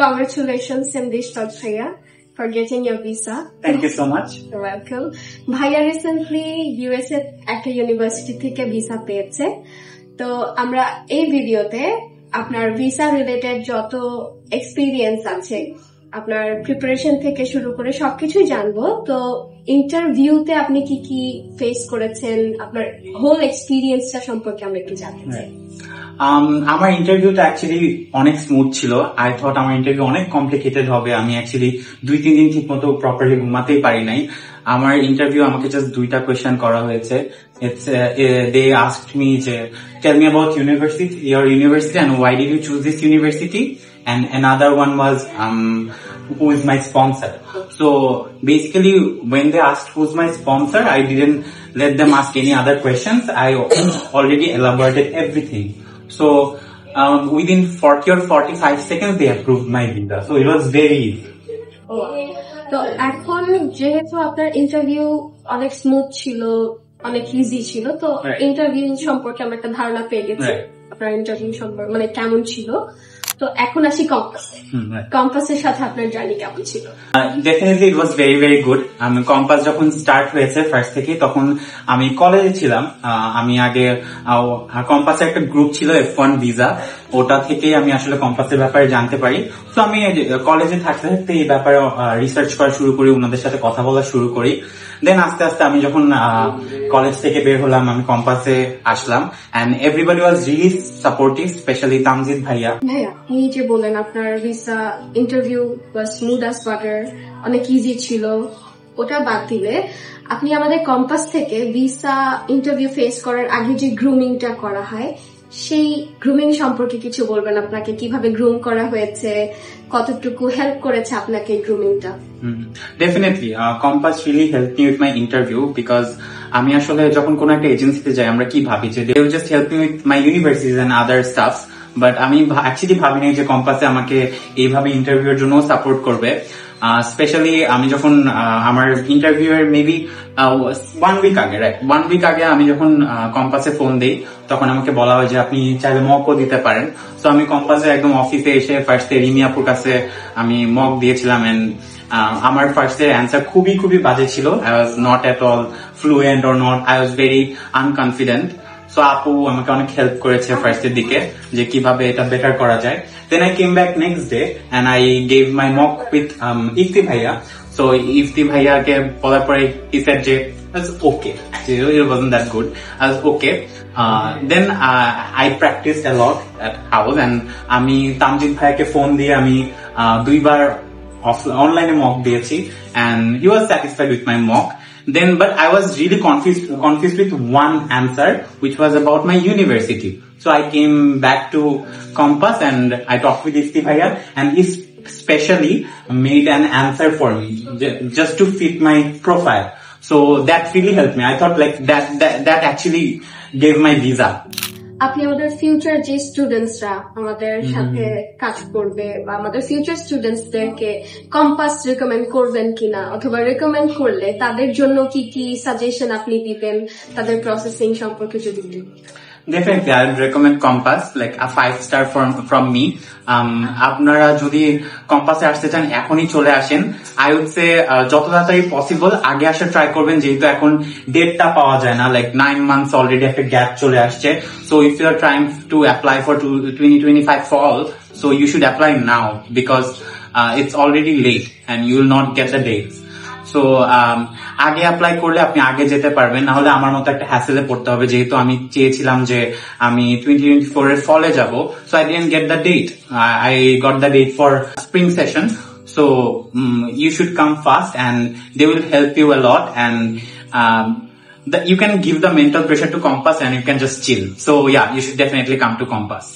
Congratulations, Sandesh Tadkhaya, for getting your visa. Thank you so much. You're welcome. Bhaiya recently USA একটা university থেকে visa পেয়েছে। তো আমরা এই ভিডিওতে আপনার ভিসা রিলেটেড যত এক্সপিরিয়েন্স আছে, আপনার প্রিপারেশন থেকে শুরু করে সবকিছুই জানবো। তো ইন্টারভিউতে আপনি কি কি ফেস করেছেন, আপনার হোল এক্সপিরিয়েন্সটা সম্পর্কে আমরা একটু জানতে চাই। আমার ইন্টারভিউটা অ্যাকচুয়ালি অনেক স্মুথ ছিল। আই থট আমার ইন্টারভিউ অনেক কমপ্লিকেটেড হবে। আমি অ্যাকচুয়ালি 2-3 দিন ঠিক মতো প্রপারলি ঘুমাতেই পারি নাই। আমার ইন্টারভিউ আমাকে জাস্ট 2টা কোয়েশ্চেন করা হয়েছে। They asked me, tell me about your university and why did you choose this university? And another one was, who is my sponsor? So basically, when they asked who's my sponsor, I didn't let them ask any other questions. I already elaborated everything. So within 40 or 45 seconds, they approved my visa. So it was very easy. তো এখন যেহেতু আপনার interview অনেক smooth ছিল, অনেক easy ছিল, তো interview সম্পর্কে আমরা একটা ধারণা পেয়ে গেছি আপনার ইন্টারভিউ সম্পর্কে মানে কেমন ছিল। তো এখন আসি কম্পাসে। কম্পাসের সাথে আপনার জার্নি কেমন ছিল? Definitely it was very very good. Compass যখন স্টার্ট হয়েছে ফার্স্ট থেকে, তখন আমি কলেজে ছিলাম। আমি আগে কম্পাসের একটা গ্রুপ ছিল F1 ভিসা, ওটা থেকেই আমি আসলে কম্পাসের ব্যাপারে জানতে পারি। তো আমি কলেজে থাকতে থাকতে এই ব্যাপারে রিসার্চ করা শুরু করি, ওনাদের সাথে কথা বলা শুরু করি। দেন আস্তে আস্তে আমি যখন কলেজ থেকে বের হলাম, আমি কম্পাসে আসলাম and everybody was really supportive, specially Tamjid ভাইয়া। এই যে বলেন আপনার visa interview was smooth as butter, অনেক ইজি ছিল, ওটা বাদ দিলে আপনি আমাদের কম্পাস থেকে ভিসা ইন্টারভিউ ফেস করার আগে যে গ্রুমিংটা করা হয়, সেই গ্রুমিং সম্পর্কে কিছু বলবেন? আপনাকে কিভাবে গ্রুম করা হয়েছে, কতটুকু হেল্প করেছে আপনাকে এই গ্রুমিংটা? Definitely Compass really help me with my interview, because আমি আসলে যখন কোন একটা এজেন্সিতে যাই, আমরা কি ভাবি যে they will just help me with my universities and other stuffs, but আমি অ্যাকচুয়ালি ভাবিনি যে কম্পাসে আমাকে এইভাবে ইন্টারভিউর জন্য সাপোর্ট করবে। স্পেশালি আমি যখন আমার ইন্টারভিউ এর মেবি 1 উইক আগে আমি যখন কম্পাসে ফোন দিই, তখন আমাকে বলা হয় যে আপনি চাইলে মকও দিতে পারেন। তো আমি কম্পাসে একদম অফিসে এসে ফার্স্টে রিমি আপুর কাছে আমি মক দিয়েছিলাম এন্ড আমার ফার্স্টের অ্যান্সার খুবই খুবই বাজে ছিল। I was not at all fluent or not, I was very unconfident. So আপু আমাকে অনেক হেল্প করেছে ফার্স্টের দিকে যে কিভাবে এটা বেটার করা যায়। Then I came back next day and I gave my mock with Ifti Bhaiya. So Ifti Bhaiya ke bolar pore he said je it's okay. Actually it wasn't that good. I was okay. Then I practiced a lot at house and আমি তামজিদ ভাইয়া কে phone দিয়ে আমি 2 বার অনলাইনে mock দিয়েছি and he was satisfied with my mock. Then, but I was really confused with one answer, which was about my university. So I came back to Compass and I talked with Ifti Bhaiya and he specially made an answer for me just to fit my profile. So that really helped me. I thought like that actually gave my visa. আপনি আমাদের future যে স্টুডেন্টসরা আমাদের সাথে কাজ করবে বা আমাদের future স্টুডেন্টসদেরকে compass recommend করবেন কিনা, অথবা রেকমেন্ড করলে তাদের জন্য কি কি সাজেশন আপনি দিবেন, তাদের প্রসেসিং সম্পর্কে যদি দিন? Definitely, I would recommend Compass, like a 5-star from me. আপনারা যদি কম্পাসে আসতে চান এখনই চলে আসেন। I would say যত তাড়াতাড়ি পসিবল আগে আসা ট্রাই করবেন, যেহেতু এখন ডেটটা পাওয়া যায় না, লাইক 9 months অলরেডি একটা গ্যাপ চলে আসছে। So if you are trying to apply for 2025 fall, so you should apply now because it's already late and you will not get the dates. So আগে অ্যাপ্লাই করলে আপনি আগে যেতে পারবেন, না হলে আমার মতো একটা হ্যাসেলে পড়তে হবে, যেহেতু আমি চেয়েছিলাম যে আমি 2024 এর ফলে যাব। So I didn't get the date, I got the date for spring session. So you should come fast and they will help you a lot and you can give the mental pressure to Compass and you can just chill. So yeah, you should definitely come to Compass.